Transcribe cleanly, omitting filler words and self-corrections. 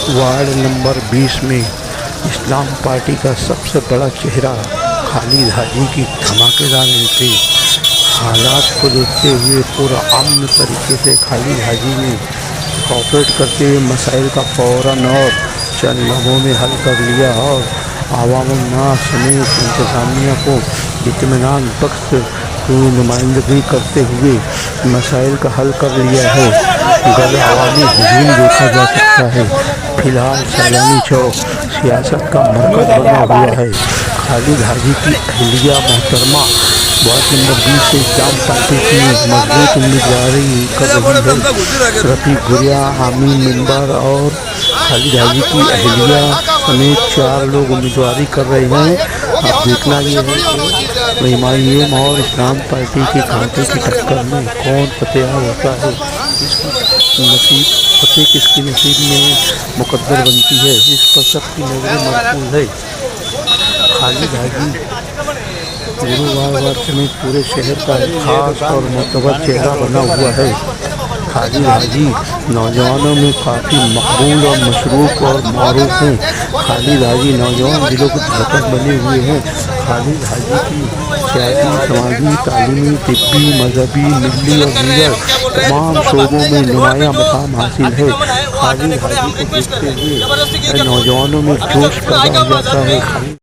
Ward number 20 में इस्लाम party का सबसे बड़ा चेहरा खालिद हाजी की धमाकेदार एंट्री। हालात को देखते हुए पूरा अमन तरीके से खालिद हाजी ने कोऑपरेट करते हुए मसाइल का फौरन और चंद लम्हों में हल कर लिया और आवाम-उन्नास समेत इंतज़ामिया को इत्मीनान बख्श हुई नुमाइंदगी करते हुए मसाइल का हल कर लिया है। गैर अवामी हजूम देखा जा सकता है। फिलहाल सैलानी चौक सियासत का मरकज बना हुआ है। खालिद हाजी की अहलिया मोहतरमा वार्ड नंबर 20 से इस्लाम पार्टी की मजबूत उम्मीदवारी कर रही है। रफीक गुरिया, आमीन मिंबर और खालिद हाजी की अहलिया समेत 4 लोग उम्मीदवारी कर रहे हैं। अब देखना ये है कि एमआईएम और इस्लाम पार्टी के कांटे की टक्कर में कौन फतेह होता है। फतेह किसकी नसीब में मुकद्दर बनती है, इस पर सबकी नजरें मरकूज है। खालिद हाजी गुरुवार समेत पूरे शहर का एक खास और मोतबर चेहरा बना हुआ है। खालिद हाजी नौजवानों में काफ़ी मकबूल और मशरूफ और मारूफ हैं। खालिद हाजी नौजवान दिलों की धड़कन बने हुए हैं। खालिद हाजी की सियासी, समाजी, तालीमी, तिब्बी, मजहबी, मिली और दीगर तमाम शोबों में नुमाया मकाम हासिल है। खालिद हाजी को देखते हुए नौजवानों में जोश पैदा हो जाता है।